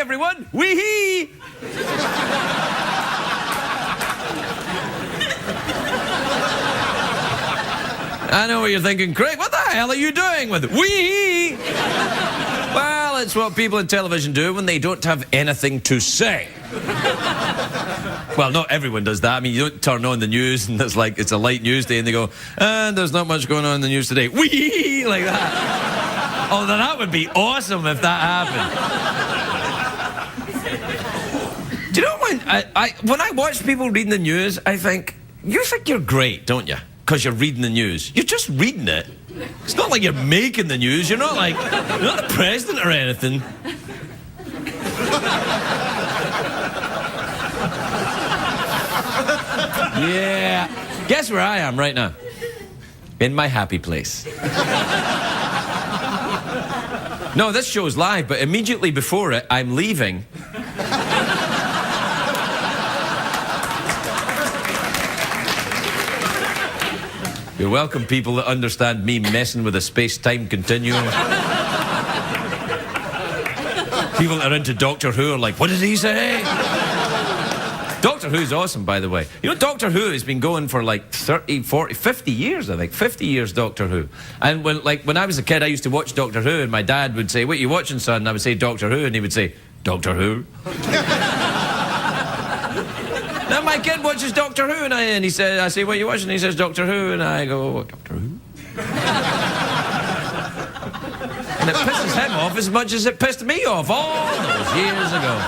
everyone. Wee-hee. I know what you're thinking, Craig. What the hell are you doing with it? Wee-hee. Well, it's what people in television do when they don't have anything to say. Well, not everyone does that. I mean, you don't turn on the news and it's like it's a light news day and they go, and there's not much going on in the news today. Wee, like that. Oh, then that would be awesome if that happened. Do you know when I watch people reading the news, I think, you think you're great, don't you? Because you're reading the news. You're just reading it. It's not like you're making the news. You're not the president or anything. Yeah. Guess where I am right now? In my happy place. No, this show's live, but immediately before it, I'm leaving. You're welcome, people that understand me messing with a space-time continuum. People that are into Doctor Who are like, what did he say? Doctor Who's awesome, by the way. You know, Doctor Who has been going for like 30, 40, 50 years, I think. 50 years, Doctor Who. And when I was a kid, I used to watch Doctor Who, and my dad would say, what are you watching, son? And I would say, Doctor Who, and he would say, Doctor Who. Now my kid watches Doctor Who, and I say, what are you watching? And he says, Doctor Who, and I go, what, Doctor Who? And it pisses him off as much as it pissed me off all those years ago.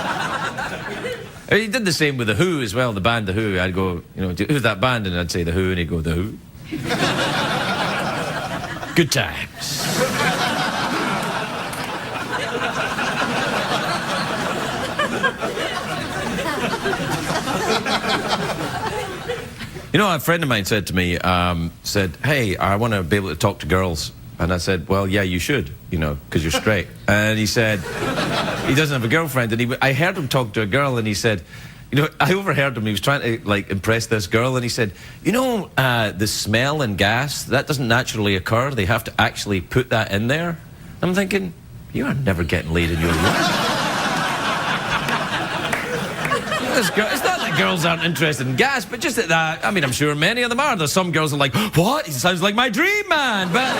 He did the same with The Who as well, the band The Who. I'd go, you know, who's that band? And I'd say The Who, and he'd go, The Who. Good times. You know, a friend of mine said to me, hey, I want to be able to talk to girls. And I said, well, yeah, you should, you know, because you're straight. And he said, he doesn't have a girlfriend. And I heard him talk to a girl, and he said, you know, I overheard him. He was trying to, like, impress this girl, and he said, you know, the smell and gas, that doesn't naturally occur. They have to actually put that in there. I'm thinking, you are never getting laid in your life. It's not that girls aren't interested in gas, but just that, I mean, I'm sure many of them are. There's some girls who are like, what? He sounds like my dream man, but...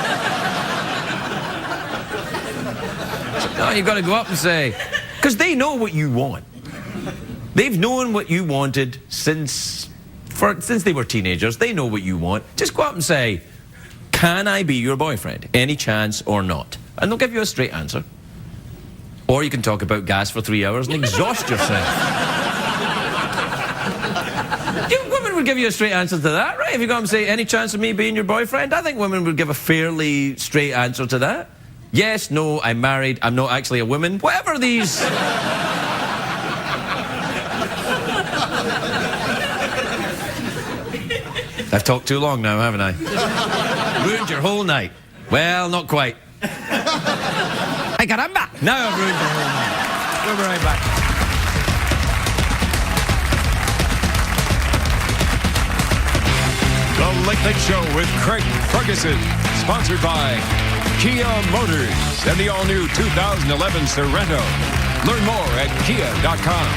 No, you've got to go up and say... Because they know what you want. They've known what you wanted since they were teenagers. They know what you want. Just go up and say, can I be your boyfriend? Any chance or not? And they'll give you a straight answer. Or you can talk about gas for 3 hours and exhaust yourself. Women would give you a straight answer to that, right? If you go up and say, any chance of me being your boyfriend? I think women would give a fairly straight answer to that. Yes, no, I'm married, I'm not actually a woman. Whatever these... I've talked too long now, haven't I? Ruined your whole night. Well, not quite. Hey, caramba! Now I've ruined your whole night. We'll be right back. The Late Late Show with Craig Ferguson, sponsored by Kia Motors and the all-new 2011 Sorento. Learn more at kia.com.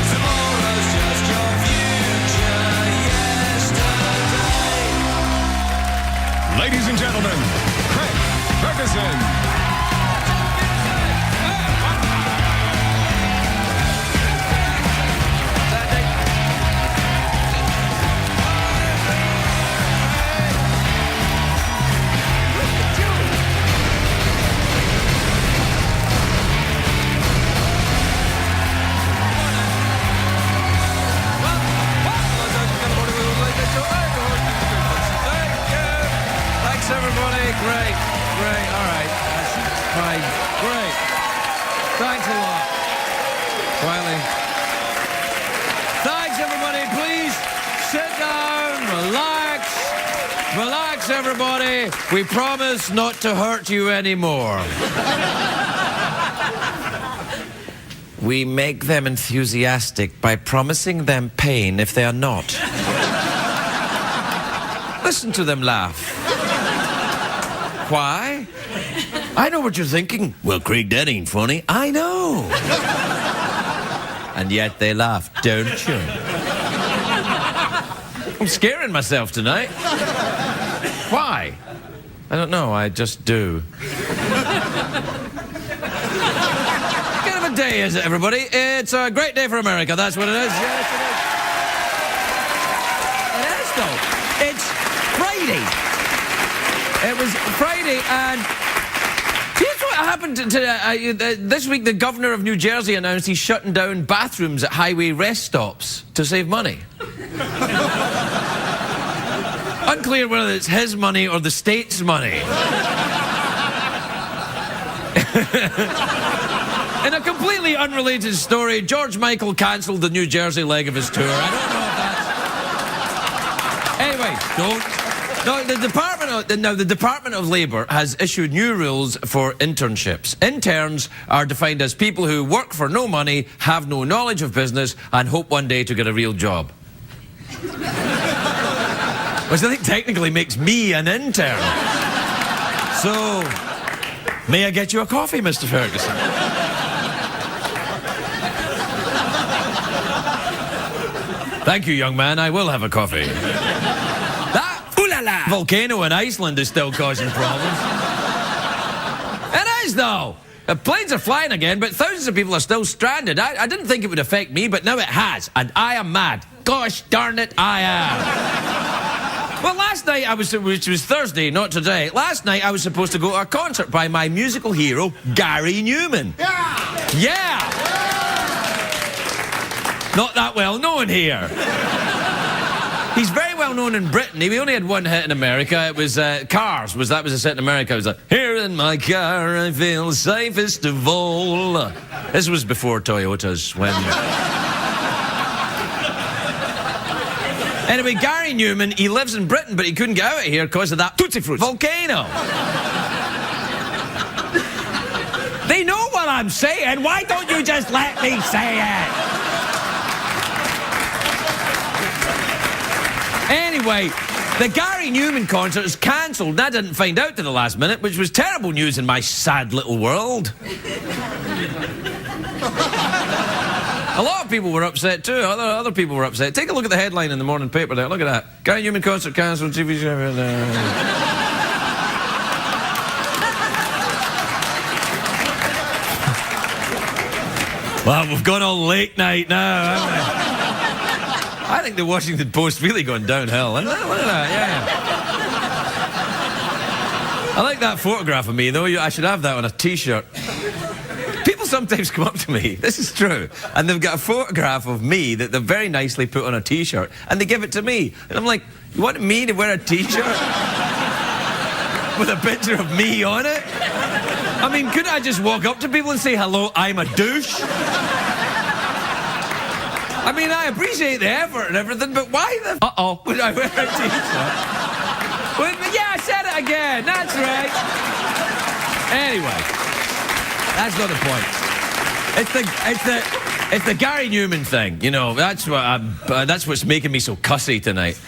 Tomorrow's just your future. Relax, everybody. We promise not to hurt you anymore. We make them enthusiastic by promising them pain if they are not. Listen to them laugh. Why? I know what you're thinking. Well, Craig, that ain't funny. I know. And yet they laugh, don't you? I'm scaring myself tonight. Why? I don't know, I just do. What kind of a day is it, everybody? It's a great day for America, that's what it is. Yes, it is. It is, though. It's Friday. It was Friday, and here's what happened this week. The governor of New Jersey announced he's shutting down bathrooms at highway rest stops to save money. Unclear whether it's his money or the state's money. In a completely unrelated story, George Michael cancelled the New Jersey leg of his tour. I don't know if that's... Anyway, don't... No, the Department of Labour has issued new rules for internships. Interns are defined as people who work for no money, have no knowledge of business, and hope one day to get a real job. Which I think technically makes me an intern. So, may I get you a coffee, Mr. Ferguson? Thank you, young man. I will have a coffee. That volcano in Iceland is still causing problems. It is, though. Planes are flying again, but thousands of people are still stranded. I didn't think it would affect me, but now it has, and I am mad. Gosh darn it, I am. Well, last night which was Thursday, not today. Last night I was supposed to go to a concert by my musical hero, Gary Newman. Yeah! Not that well known here. He's very well known in Britain. He only had one hit in America. It was Cars. That was a hit in America. It was like, here in my car I feel safest of all. This was before Toyotas, when... Anyway, Gary Newman, he lives in Britain, but he couldn't get out of here because of that Tootsie Fruit volcano. They know what I'm saying. Why don't you just let me say it? Anyway, the Gary Newman concert is cancelled, and I didn't find out to the last minute, which was terrible news in my sad little world. A lot of people were upset too. Other people were upset. Take a look at the headline in the morning paper there. Look at that. Gary Newman concert cancelled. TV show. Well, we've gone all late night now, haven't we? I think the Washington Post really gone downhill. Look at that, yeah. I like that photograph of me, though. I should have that on a T-shirt. People sometimes come up to me, this is true, and they've got a photograph of me that they've very nicely put on a T-shirt, and they give it to me. And I'm like, you want me to wear a T-shirt with a picture of me on it? I mean, couldn't I just walk up to people and say, hello, I'm a douche? I mean, I appreciate the effort and everything, but why the would I wear a T-shirt? Well, yeah, I said it again, that's right. Anyway. That's not the point. It's the Gary Newman thing, you know. That's what's making me so cussy tonight.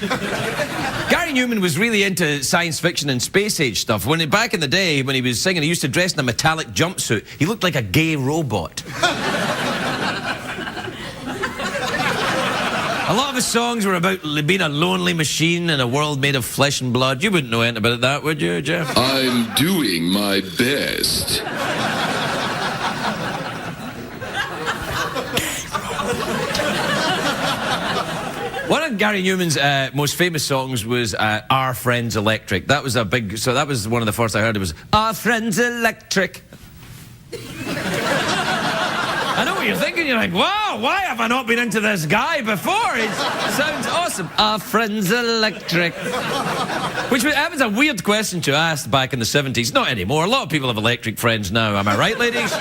Gary Newman was really into science fiction and space age stuff. Back in the day, when he was singing, he used to dress in a metallic jumpsuit. He looked like a gay robot. A lot of his songs were about being a lonely machine in a world made of flesh and blood. You wouldn't know anything about that, would you, Jeff? I'm doing my best. One of Gary Newman's most famous songs was Our Friends Electric. That was that was one of the first I heard. It was Our Friends Electric. I know what you're thinking. You're like, wow, why have I not been into this guy before? It sounds awesome. Our Friends Electric. That was a weird question to ask back in the 70s. Not anymore. A lot of people have electric friends now. Am I right, ladies?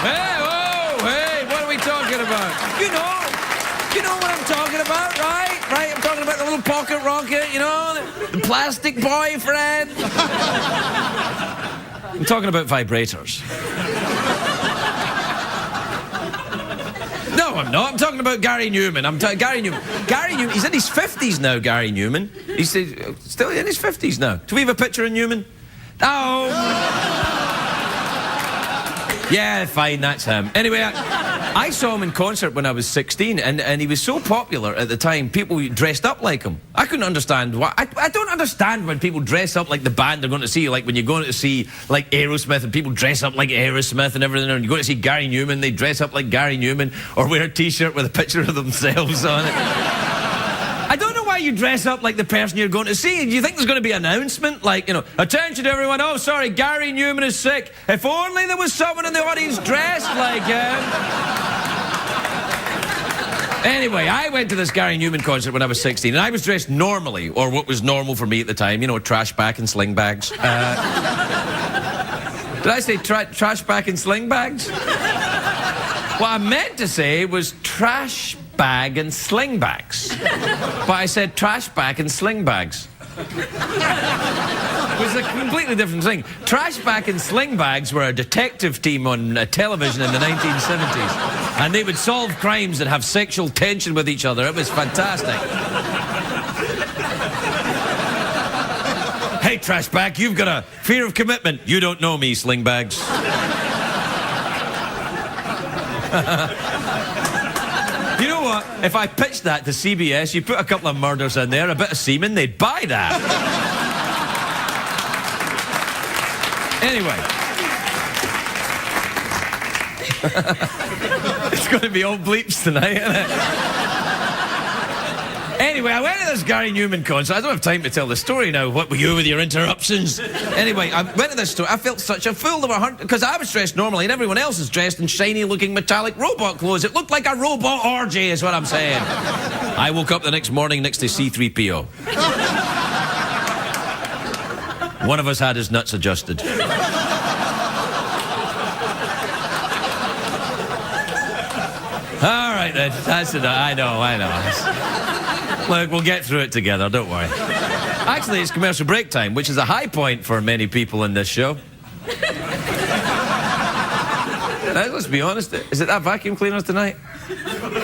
Hey, what are we talking about? You know what I'm talking about, right? I'm talking about the little pocket rocket, you know, the plastic boyfriend. I'm talking about vibrators. No, I'm not. I'm talking about Gary Newman. Gary Newman. Gary Newman. He's in his 50s now, Gary Newman. He's still in his 50s now. Do we have a picture of Newman? Oh. Yeah, fine, that's him. Anyway, I saw him in concert when I was 16, and he was so popular at the time, people dressed up like him. I couldn't understand why. I don't understand when people dress up like the band they're going to see, like when you're going to see, like, Aerosmith, and people dress up like Aerosmith and everything, and you go to see Gary Newman, they dress up like Gary Newman, or wear a T-shirt with a picture of themselves on it. I don't know why you dress up like the person you're going to see. Do you think there's going to be an announcement? Like, you know, attention everyone, oh, sorry, Gary Newman is sick. If only there was someone in the audience dressed like him. Anyway, I went to this Gary Newman concert when I was 16, and I was dressed normally, or what was normal for me at the time, you know, trash bag and sling bags. Did I say trash bag and sling bags? What I meant to say was trash bag and sling bags. But I said trash bag and sling bags. It was a completely different thing. Trash bag and sling bags were a detective team on television in the 1970s. And they would solve crimes that have sexual tension with each other. It was fantastic. Hey, trash bag, you've got a fear of commitment. You don't know me, sling bags. You know what? If I pitched that to CBS, you put a couple of murders in there, a bit of semen, they'd buy that. Anyway. It's going to be all bleeps tonight, isn't it? Anyway, I went to this Gary Newman concert. I don't have time to tell the story now. What were you with your interruptions? Anyway, I went to this store. I felt such a fool. Because I was dressed normally and everyone else is dressed in shiny-looking metallic robot clothes. It looked like a robot orgy, is what I'm saying. I woke up the next morning next to C-3PO. One of us had his nuts adjusted. All right, then. That's enough. I know. Look, we'll get through it together, don't worry. Actually, it's commercial break time, which is a high point for many people in this show. Now, let's be honest, is it that vacuum cleaner tonight?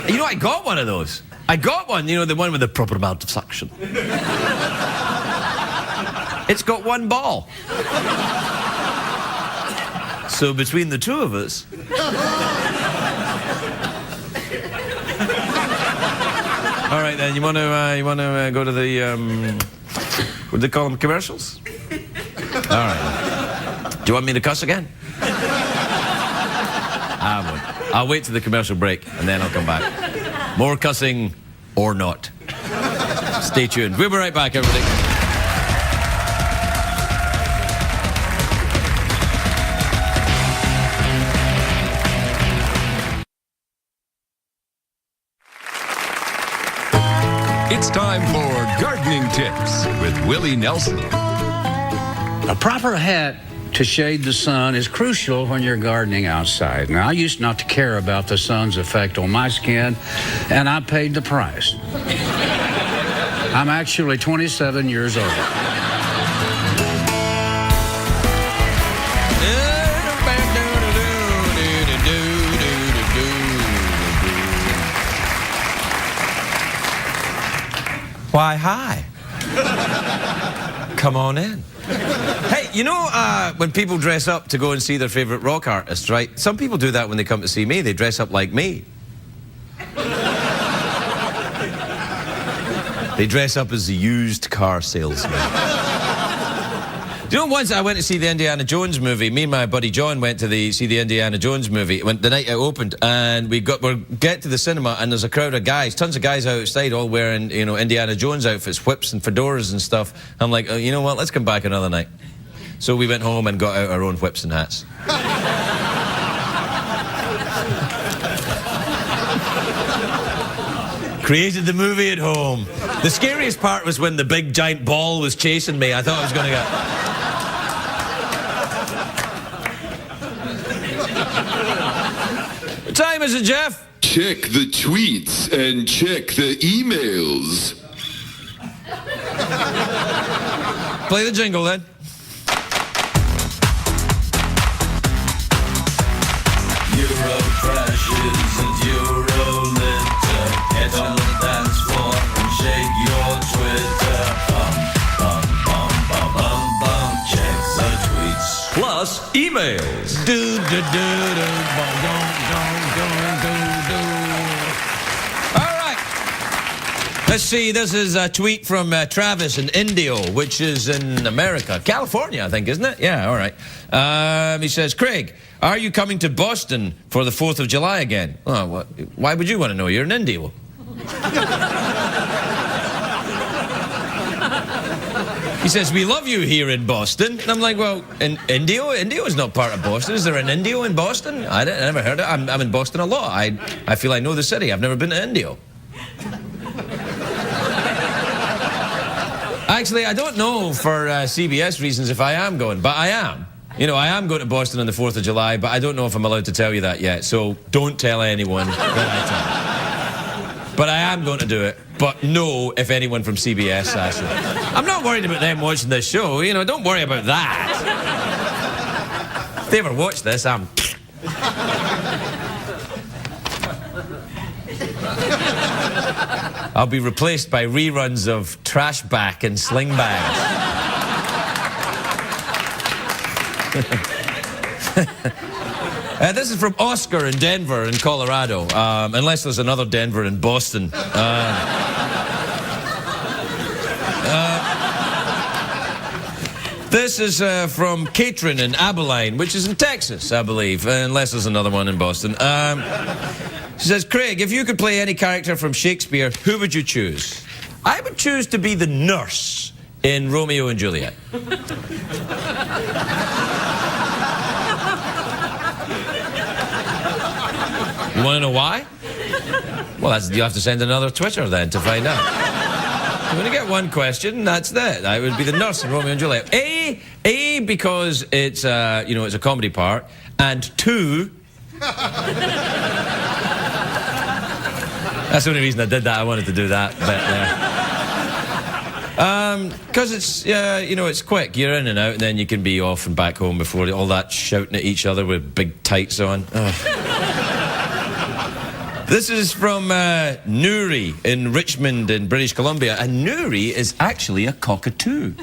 You know, I got one of those. I got one, you know, the one with the proper amount of suction. It's got one ball. So between the two of us... All right, then, you want to go to the, what do they call them, commercials? All right. Do you want me to cuss again? I won't. I'll wait till the commercial break, and then I'll come back. More cussing or not. Stay tuned. We'll be right back, everybody. It's time for Gardening Tips with Willie Nelson. A proper hat to shade the sun is crucial when you're gardening outside. Now, I used not to care about the sun's effect on my skin, and I paid the price. I'm actually 27 years old. Why, hi. Come on in. Hey, you know when people dress up to go and see their favourite rock artist, right? Some people do that when they come to see me. They dress up like me. They dress up as a used car salesman. Do you know, once I went to see the Indiana Jones movie, me and my buddy John went to see the Indiana Jones movie the night it opened, and we get to the cinema, and there's a crowd of guys, tons of guys outside, all wearing, you know, Indiana Jones outfits, whips and fedoras and stuff. I'm like, oh, you know what, let's come back another night. So we went home and got out our own whips and hats. Created the movie at home. The scariest part was when the big giant ball was chasing me. I thought I was going to get... What time is it, Jeff? Check the tweets and check the emails. Play the jingle then. Euro crashes and Euro litter. Get on the dance floor and shake your Twitter. Bum, bum, bum, bum, bum, bum. Check the tweets. Plus emails. Do, do, do, do, bum, dum, dum, dum, do, do. All right. Let's see. This is a tweet from Travis in Indio, which is in America. California, I think, isn't it? Yeah, all right. He says, Craig, are you coming to Boston for the 4th of July again? Oh, what? Why would you want to know? You're in Indio. He says, we love you here in Boston. And I'm like, well, in Indio? Indio is not part of Boston. Is there an Indio in Boston? I never heard it. I'm in Boston a lot. I feel I know the city. I've never been to Indio. Actually, I don't know for CBS reasons if I am going, but I am. You know, I am going to Boston on the 4th of July, but I don't know if I'm allowed to tell you that yet, so don't tell anyone that I tell. But I am going to do it, but no if anyone from CBS asks me. I'm not worried about them watching this show, you know, don't worry about that. If they ever watch this, I'm... I'll be replaced by reruns of Trash Back and Sling Bags. This is from Oscar in Denver in Colorado, unless there's another Denver in Boston. This is from Catherine in Abilene, which is in Texas, I believe, unless there's another one in Boston. She says, Craig, if you could play any character from Shakespeare, who would you choose? I would choose to be the nurse in Romeo and Juliet. You want to know why? Well, you have to send another Twitter then to find out. I'm going to get one question, that's that. I would be the nurse in Romeo and Juliet. A because it's you know, it's a comedy part, and 2. That's the only reason I did that. I wanted to do that bit there. Because it's, you know, it's quick. You're in and out, and then you can be off and back home before all that shouting at each other with big tights on. This is from Nuri in Richmond in British Columbia. And Nuri is actually a cockatoo.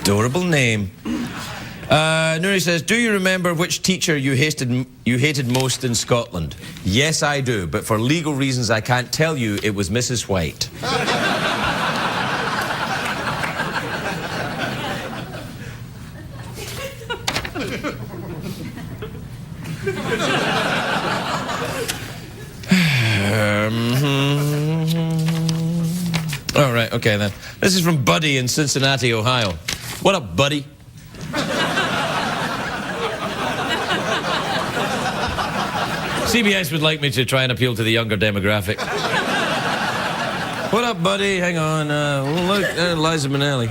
Adorable name. Nuri says, do you remember which teacher you hated most in Scotland? Yes, I do, but for legal reasons I can't tell you. It was Mrs. White. All right, okay then. This is from Buddy in Cincinnati, Ohio. What up, Buddy? CBS would like me to try and appeal to the younger demographic. What up, Buddy? Hang on. Look, Liza Minnelli.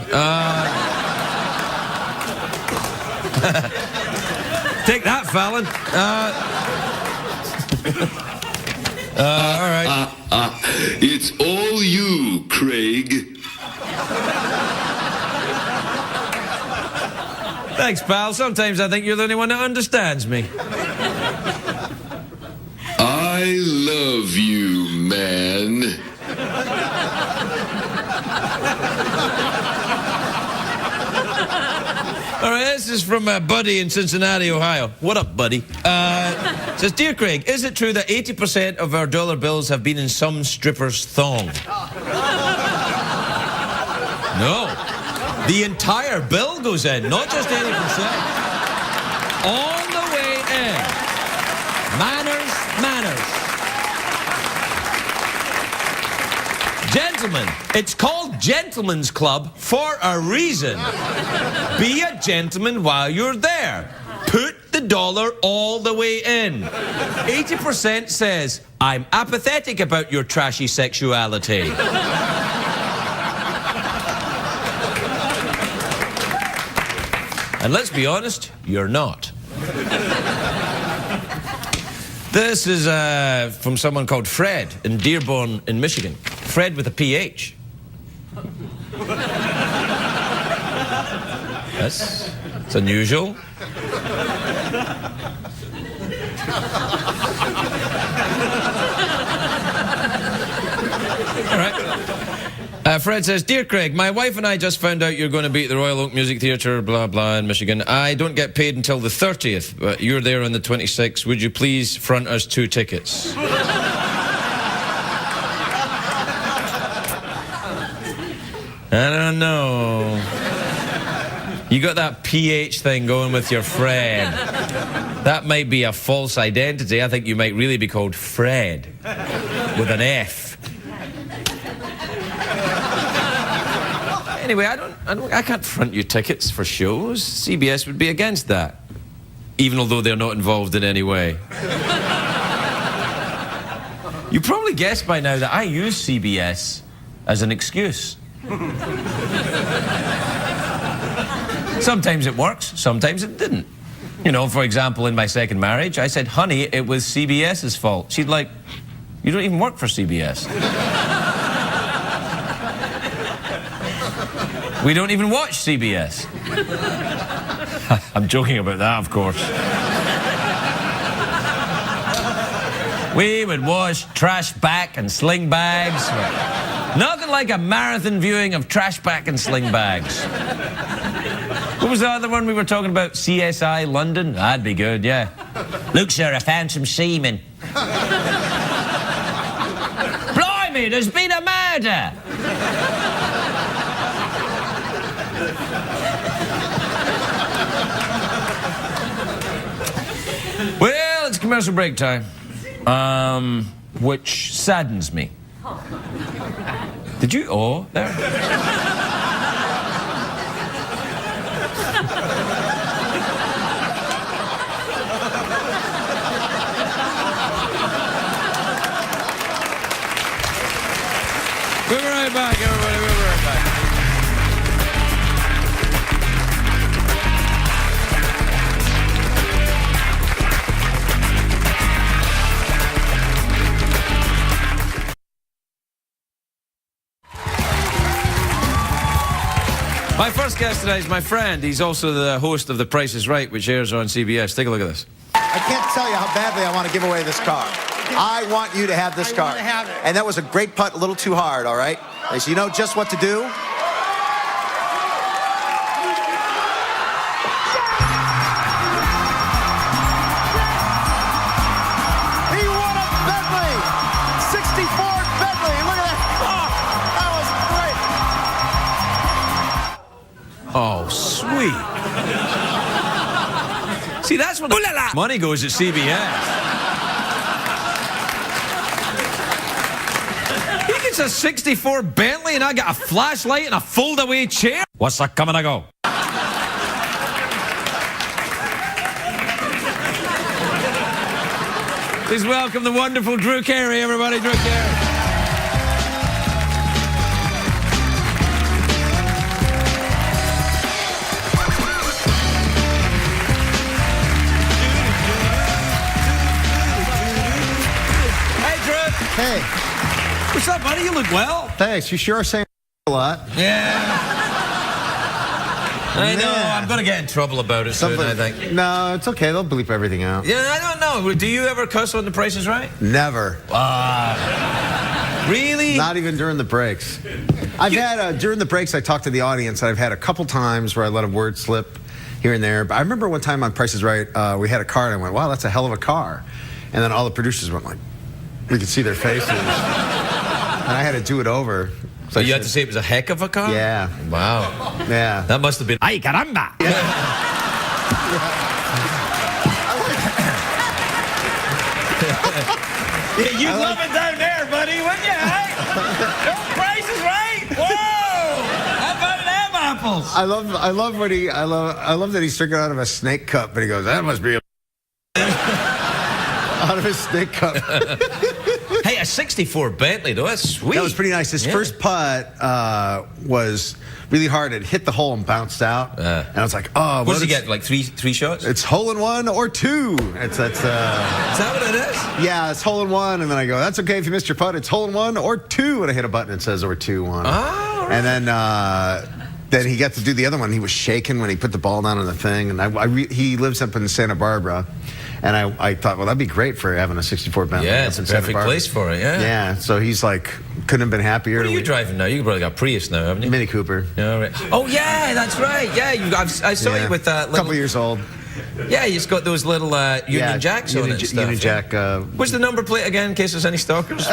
Take that, Fallon. All right. It's all you, Craig. Thanks, pal. Sometimes I think you're the only one that understands me. I love you, man. All right, this is from Buddy in Cincinnati, Ohio. What up, Buddy? Says, Dear Craig, is it true that 80% of our dollar bills have been in some stripper's thong? No. The entire bill goes in, not just 80%. All the way in. Manners, manners. Gentlemen, it's called Gentlemen's Club for a reason. Be a gentleman while you're there. Put the dollar all the way in. 80% says, I'm apathetic about your trashy sexuality. And let's be honest, you're not. This is from someone called Fred in Dearborn in Michigan. Fred with a PH. It's unusual. All right. Fred says, Dear Craig, my wife and I just found out you're going to be at the Royal Oak Music Theatre, blah, blah, in Michigan. I don't get paid until the 30th, but you're there on the 26th. Would you please front us 2 tickets? I don't know. You got that PH thing going with your Fred. That might be a false identity. I think you might really be called Fred with an F. Anyway, I can't front you tickets for shows. CBS would be against that, even although they're not involved in any way. You probably guessed by now that I use CBS as an excuse. Sometimes it works, sometimes it didn't. You know, for example, in my second marriage, I said, honey, it was CBS's fault. She'd like, you don't even work for CBS. We don't even watch CBS. I'm joking about that, of course. We would watch Trash Back and Sling Bags. Nothing like a marathon viewing of Trash Back and Sling Bags. What was the other one we were talking about? CSI London? That'd be good, yeah. Look, sir, I found some semen. Blimey, there's been a murder! Well, it's commercial break time. Which saddens me. Did you? Oh, there. We'll be right back, everybody. We'll be right back. My first guest today is my friend. He's also the host of The Price is Right, which airs on CBS. Take a look at this. I can't tell you how badly I want to give away this car. I want you to have this car. want to have it. And that was a great putt, a little too hard, all right? So you know just what to do. He won a Bentley! 64 Bentley! Look at that car! That was great! Oh, sweet. See, that's when the money goes at CBS. He gets a 64 Bentley and I got a flashlight and a fold-away chair. What's that coming to go? Please welcome the wonderful Drew Carey, everybody. Drew Carey. Hey, What's up, buddy? You look well. thanks. You sure are saying a lot. Yeah. I know. Yeah. I'm going to get in trouble about it soon, I think. No, it's okay. They'll bleep everything out. Yeah, I don't know. Do you ever cuss on The Price is Right? Never. Really? Not even during the breaks. I've had, during the breaks, I talked to the audience, and I've had a couple times where I let a word slip here and there. But I remember one time on Price is Right, we had a car, and I went, wow, that's a hell of a car. And then all the producers went like, we could see their faces. And I had to do it over. So you had to say it was a heck of a car? Yeah. Wow. Yeah. That must have been... Ay, caramba! Yeah, You'd love it down there, buddy, wouldn't you, hey? The Price is Right! Whoa! How about them apples? I love when he, I love that he's drinking out of a snake cup, but he goes, that must be a... out of his snake cup. Hey, a 64 Bentley, though, that's sweet. That was pretty nice. His first putt was really hard. It hit the hole and bounced out. And I was like, oh. What does he get, like three shots? It's hole in one or two. Is that what it is? Yeah, it's hole in one. And then I go, that's okay if you missed your putt. It's hole in one or two. And I hit a button and it says or 2-1. Oh. And then he got to do the other one. He was shaking when he put the ball down on the thing. And he lives up in Santa Barbara. And I thought, well, that'd be great for having a 64 Bentley. Yeah, it's a perfect place for it, yeah. Yeah, so he's like, couldn't have been happier. What are you driving now? You've probably got Prius now, haven't you? Mini Cooper. Yeah, right. Oh, yeah, that's right. Yeah, I saw you with that little... couple years old. Yeah, you've got those little Union Jacks on it and stuff. Union Jack. What's the number plate again, in case there's any stalkers?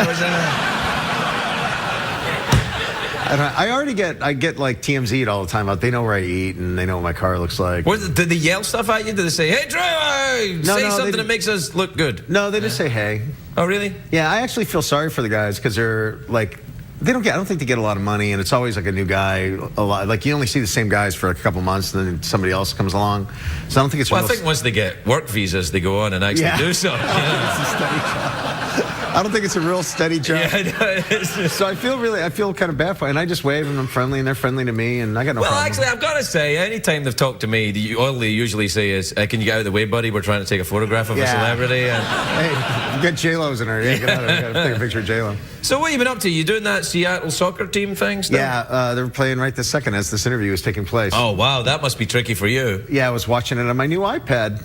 I get like TMZ'd all the time. They know where I eat and they know what my car looks like. Did they yell stuff at you? Did they say, "Hey, driver, say something that makes us look good"? No, they just say, "Hey." Oh, really? Yeah, I actually feel sorry for the guys because they're like, I don't think they get a lot of money, and it's always like a new guy. A lot, like you only see the same guys for a couple months, and then somebody else comes along. So I don't think it's. Well, I think once they get work visas, they go on and actually do so. It's a steady job. I don't think it's a real steady job. Yeah, no, so I feel kind of bad for it, and I just wave and I'm friendly, and they're friendly to me, and I got no problem. Well, actually, I've got to say, anytime they've talked to me, all they usually say is, "Can you get out of the way, buddy? We're trying to take a photograph of a celebrity." And... Hey, get J-Lo's in her. Yeah, get out of there. Gotta take a picture of J-Lo. So what have you been up to? You doing that Seattle soccer team thing still? Yeah, they're playing right this second as this interview is taking place. Oh, wow, that must be tricky for you. Yeah, I was watching it on my new iPad.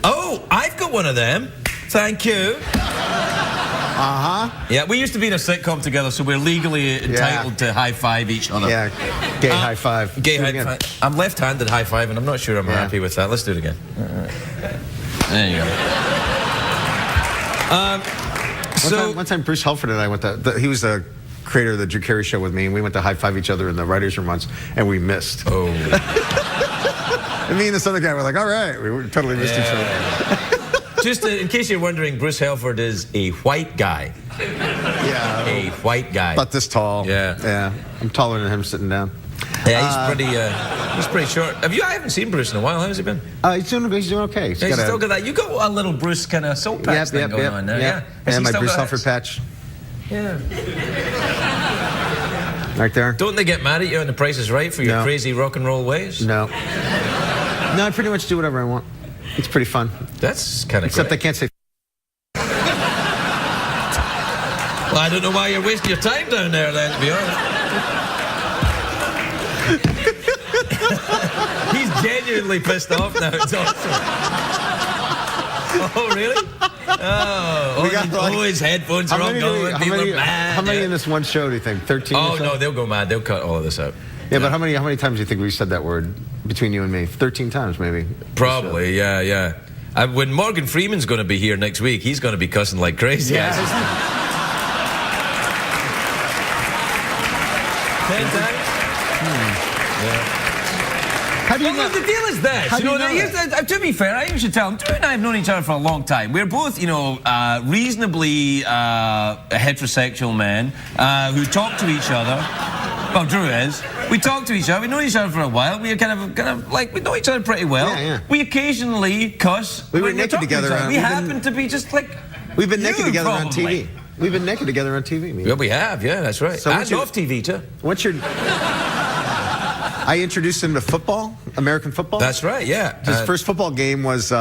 Oh, I've got one of them. Thank you. Uh-huh. Yeah, we used to be in a sitcom together, so we're legally entitled to high-five each other. Yeah, gay high five. Gay high five. I'm left-handed high-five, and I'm not sure I'm happy with that. Let's do it again. There you go. One time Bruce Helford and I went to, he was the creator of the Drew Carey show with me, and we went to high-five each other in the writer's room once, and we missed. Oh. And me and this other guy were like, all right, we totally missed each other. Just in case you're wondering, Bruce Helford is a white guy. Yeah. A white guy. About this tall. Yeah. Yeah. I'm taller than him sitting down. Yeah, he's pretty short. I haven't seen Bruce in a while. How's he been? He's doing okay. He's still got that. You got a little Bruce kind of soul patch thing going on there. Yeah. And my Bruce Helford patch. Yeah. Right there. Don't they get mad at you on The Price is Right for your crazy rock and roll ways? No. No, I pretty much do whatever I want. It's pretty fun. That's kind of Except they can't say. Well, I don't know why you're wasting your time down there then, to be honest. He's genuinely pissed off now. It's awesome. Oh, really? Oh, his headphones are all going. People are mad. How many in this one show do you think? 13 Oh, or so? no, they'll go mad. They'll cut all of this out. Yeah, but how many times do you think we said that word between you and me? 13 times, maybe. Probably, yeah. When Morgan Freeman's going to be here next week, he's going to be cussing like crazy. Yeah. 10 times? Yeah. How do you Well, the deal is this. To be fair, I should tell him, Drew and I have known each other for a long time. We're both, reasonably heterosexual men who talk to each other. Well, Drew is. We talk to each other. We've known each other for a while. We kind of like we know each other pretty well. Yeah. We occasionally cuss. We were naked together. We happen to be just like. We've been naked together on probably. TV. We've been naked together on TV. Yeah, we have. Yeah, that's right. So and off TV too. I introduced him to football, American football. That's right, yeah. His first football game was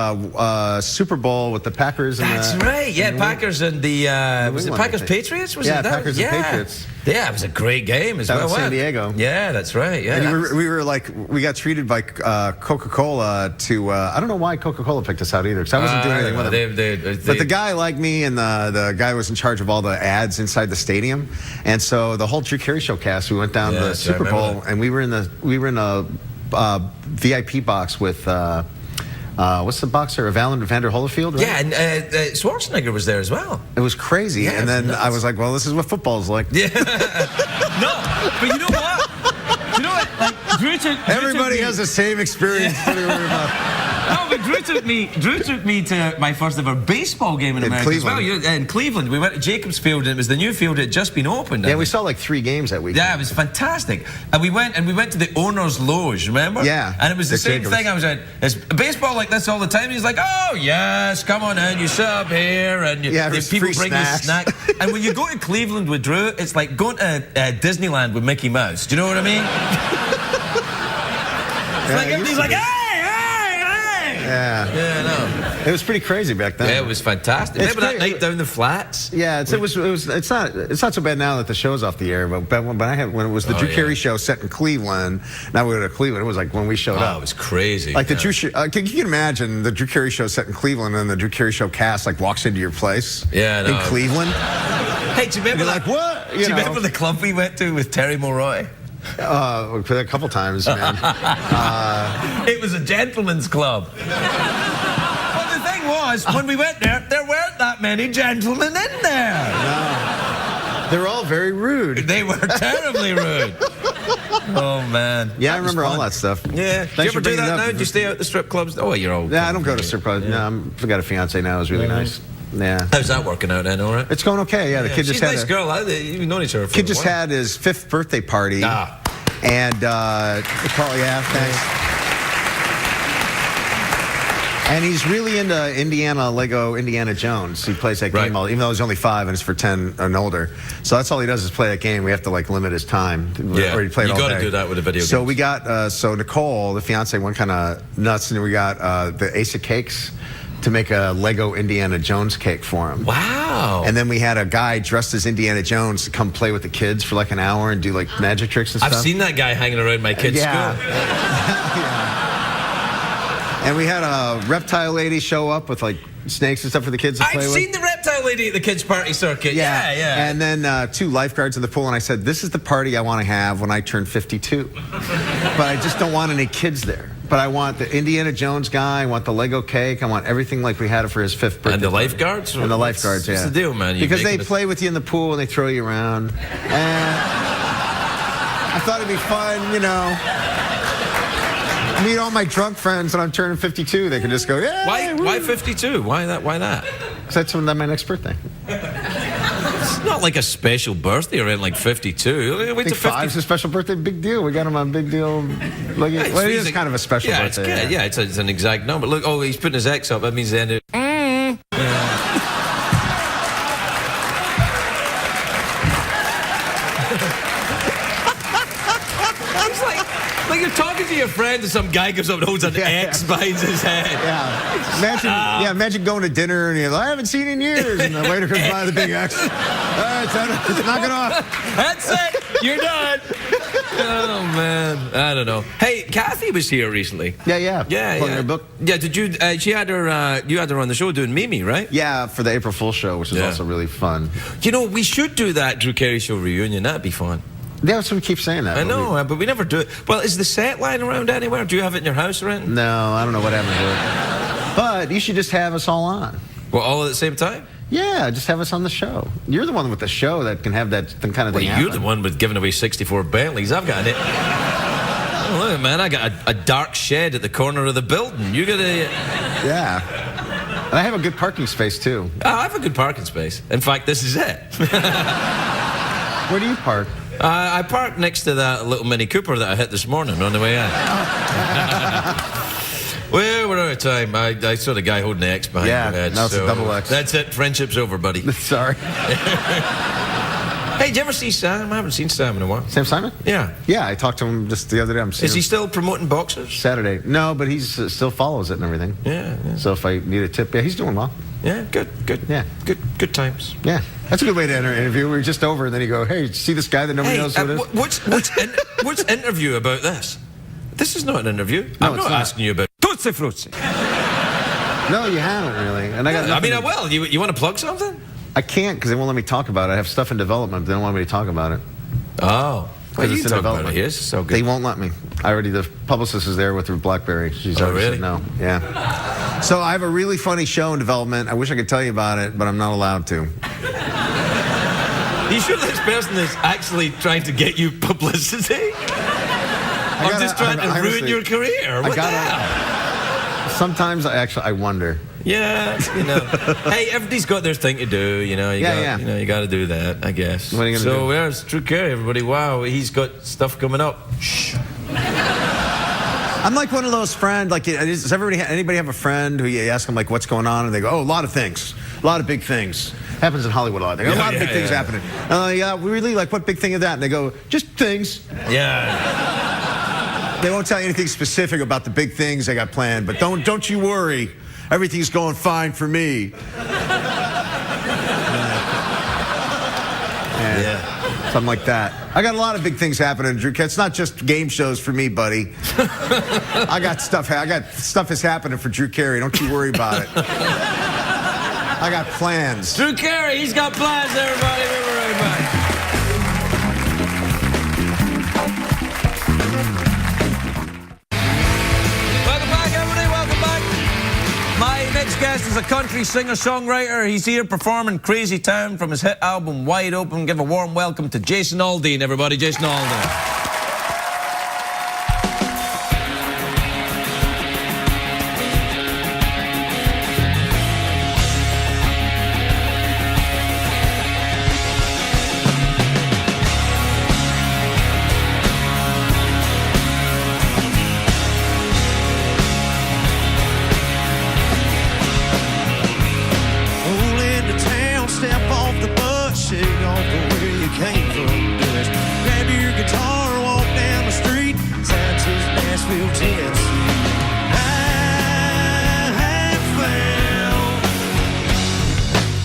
Super Bowl with the Packers. And that's right, yeah, Packers and the, was it Packers Patriots? Was it that? Packers and Patriots. Yeah, it was a great game as well. That was San Diego. Yeah, that's right, yeah. And we got treated by Coca-Cola to, I don't know why Coca-Cola picked us out either, because I wasn't doing anything with them. But the guy liked me, and the guy was in charge of all the ads inside the stadium. And so the whole Drew Carey show cast, we went down to the Super Bowl, and we were in a VIP box with what's the boxer? Evander Holyfield, right? Yeah, and Schwarzenegger was there as well. It was crazy. Yeah, and then I was like, well, this is what football's like. Yeah. No, but you know what? You know what? Like, Everybody has the same experience. No, but Drew took me to my first ever baseball game in America as well. In Cleveland. We went to Jacobs Field, and it was the new field that had just been opened. Yeah, we saw like 3 games that weekend. Yeah, it was fantastic. And we went to the owner's loge, remember? Yeah. And it was the same thing. I was like, is baseball like this all the time? He's like, oh, yes, come on in. You sit up here, and people bring you snacks. And when you go to Cleveland with Drew, it's like going to Disneyland with Mickey Mouse. Do you know what I mean? It's like everybody's like, hey! Yeah. Yeah, no. It was pretty crazy back then. Yeah, it was fantastic. It's Remember that great. night down the flats? Yeah, it's not so bad now that the show's off the air, but when it was the Drew yeah. Carey show set in Cleveland, now we go to Cleveland, it was like when we showed Oh, up. it was crazy. Like yeah. you can imagine the Drew Carey show set in Cleveland and the Drew Carey show cast like walks into your place Yeah, I in know. Cleveland. Hey, do you remember You're that? like, what? Do you remember the club we went to with Terry Mulroy? A couple times, man. It was a gentleman's club. But the thing was, when we went there weren't that many gentlemen in there. No. They're all very rude. They were terribly rude. Oh, man. Yeah, I That was remember all fun. that stuff. Yeah. Thanks Do you for ever do bringing it that up. now? Do you stay out at the strip clubs? Oh, you're old. Yeah, I don't go to strip clubs. Yeah. No, I've got a fiance now. It's really nice. Yeah. How's that working out then, all right? It's going okay. Yeah, the kid She's just a had nice girl. You've known each other for kid a just while. had his 5th birthday party. Ah. And Carl, yeah, thanks. And he's really into Lego Indiana Jones. He plays that game Right. even though he's only 5 and it's for 10 and older. So that's all he does is play that game. We have to like limit his time. Yeah, Or he play it you all got to day. do that with a video So game. we got Nicole, the fiance, went kind of nuts, and we got the Ace of Cakes to make a Lego Indiana Jones cake for him. Wow. And then we had a guy dressed as Indiana Jones to come play with the kids for like an hour and do like magic tricks and I've stuff. seen that guy hanging around my kid's Yeah. school. Yeah. And we had a reptile lady show up with like snakes and stuff for the kids to play I've with. seen the reptile lady at the kids' party circuit. Yeah, yeah. And then 2 lifeguards in the pool, and I said, this is the party I want to have when I turn 52. But I just don't want any kids there. But I want the Indiana Jones guy, I want the Lego cake, I want everything like we had it for his 5th birthday. And the party. lifeguards? And the lifeguards, yeah. What's the deal, man? You Because they making play with you in the pool and they throw you around. And I thought it'd be fun, you know. Meet all my drunk friends when I'm turning 52. They can just go, yeah. Why 52? Why that? Why that? That's when my next birthday. It's not like a special birthday or anything like 52. I Wait think till 5's a special birthday. Big deal. We got him on big deal. Like, Yeah, well, it he's is kind of a special yeah, birthday. It's good. Yeah, it's an exact number. Look, oh, he's putting his X up. That means the end of... It's like you're talking to your friend and some guy comes up and holds an Yeah. X behind his head. Yeah. Imagine going to dinner and you're like, I haven't seen you in years. And the waiter comes by with a big X. All right, son, knock it off. That's it. You're done. Oh, man. I don't know. Hey, Kathy was here recently. Yeah. Plugging Yeah. her book. Yeah, did you... she had her... you had her on the show doing Mimi, right? Yeah, for the April Fool's show, which is Yeah. also really fun. You know, we should do that Drew Carey show reunion. That'd be fun. Yeah, that's what we keep saying that. I but know, but we never do it. Well, is the set lying around anywhere? Do you have it in your house or anything? No, I don't know what happened to it. But you should just have us all on. Well, all at the same time? Yeah, just have us on the show. You're the one with the show that can have that kind of Well, thing you're happen. the one with giving away 64 Bentleys. I've got it. Oh, look, man, I got a dark shed at the corner of the building. You got a... Yeah. And I have a good parking space, too. I have a good parking space. In fact, this is it. Where do you park? I parked next to that little Mini Cooper that I hit this morning on the way in. Well, we're out of time. I saw the guy holding the X behind Yeah, your head. now it's a so double X. That's it. Friendship's over, buddy. Sorry. Hey, did you ever see Sam? I haven't seen Sam in a while. Sam Simon? Yeah. Yeah, I talked to him just the other day. I'm seeing Is he him still promoting boxers? Saturday. No, but he's still follows it and everything. Yeah. So if I need a tip, yeah, he's doing well. Yeah, good. Yeah. Good times. Yeah. That's a good way to enter an interview. We're just over, and then you go, hey, see this guy that nobody knows who it is? What's interview about this? This is not an interview. No, I'm it's not not. asking you about Tootsie Fruitsie. No, you haven't really. And I got. I mean, I nothing- will. You want to plug something? I can't because they won't let me talk about it. I have stuff in development, but they don't want me to talk about it. Oh. Well, Because you it's can in talk about development. it here. It's so good. They won't let me. The publicist is there with her BlackBerry. She's Oh, already really? said no. Yeah. So I have a really funny show in development. I wish I could tell you about it, but I'm not allowed to. You sure this person is actually trying to get you publicity? I'm just trying to ruin honestly, your career. What the hell? Sometimes I wonder. Yeah, you know. Hey, everybody's got their thing to do, you know. You got to do that, I guess. What are you gonna so do? there's Drew Carey, everybody. Wow, he's got stuff coming up. Shh. I'm like one of those friends. Like, does anybody have a friend who you ask them like, what's going on, and they go, oh, a lot of things, a lot of big things. Happens in Hollywood a lot. They go, a lot of big things happening. Yeah, we really like what big thing is that? And they go, just things. Yeah. They won't tell you anything specific about the big things I got planned, but don't you worry. Everything's going fine for me. Yeah. Something like that. I got a lot of big things happening, Drew. It's not just game shows for me, buddy. I got stuff is happening for Drew Carey. Don't you worry about it. I got plans. Drew Carey, he's got plans, everybody. We're right back. Welcome back, everybody. Welcome back. My next guest is a country singer-songwriter. He's here performing Crazy Town from his hit album Wide Open. Give a warm welcome to Jason Aldean, everybody. Jason Aldean.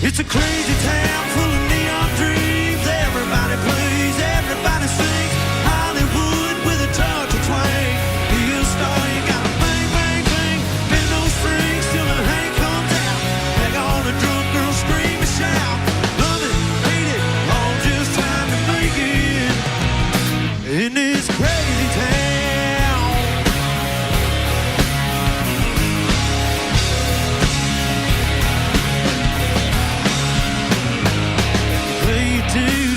It's a crazy town full of neon dreams. Everybody plays, everybody sings. Hollywood with a touch of twang. Be a star, you gotta bang, bang, bang. Bend those strings till the hang comes out. Make all the drunk girls scream and shout. Love it, hate it, all just trying to make it in this crazy town.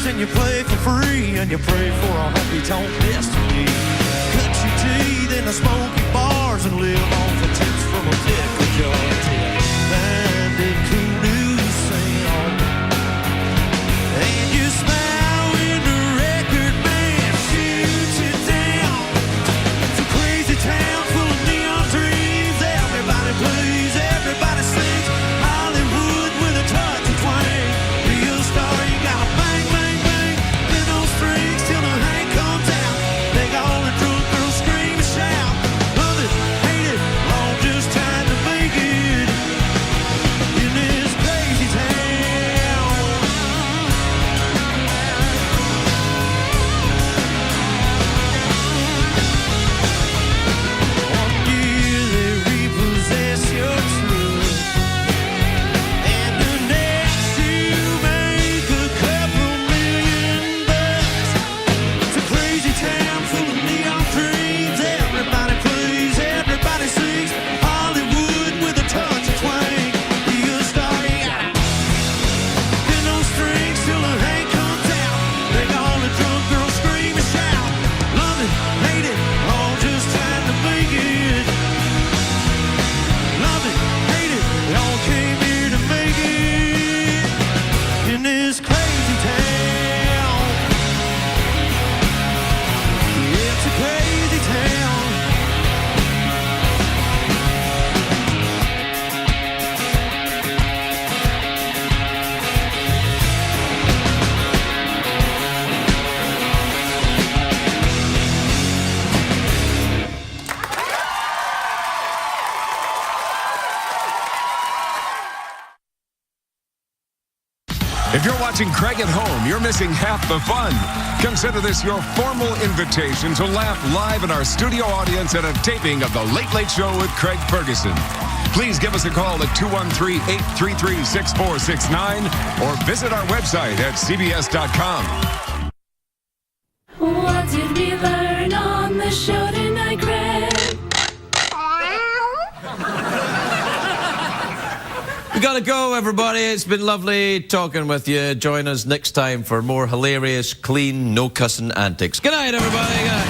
And you play for free, and you pray for a honky-tonk destiny. Cut your teeth in the smoky bars and live off the tips from a pickle jar. Find it cool new sound, and you smile when the record man shoots you down. It's a crazy town full of neon dreams. Everybody plays, everybody sings. Hollywood with a touch of twang. Be a star, you gotta bang, bang. If you're watching Craig at home, you're missing half the fun. Consider this your formal invitation to laugh live in our studio audience at a taping of The Late Late Show with Craig Ferguson. Please give us a call at 213-833-6469 or visit our website at cbs.com. What did we learn on the show tonight, Craig? We gotta go, everybody. It's been lovely talking with you. Join us next time for more hilarious, clean, no cussing antics. Good night, everybody. Good night.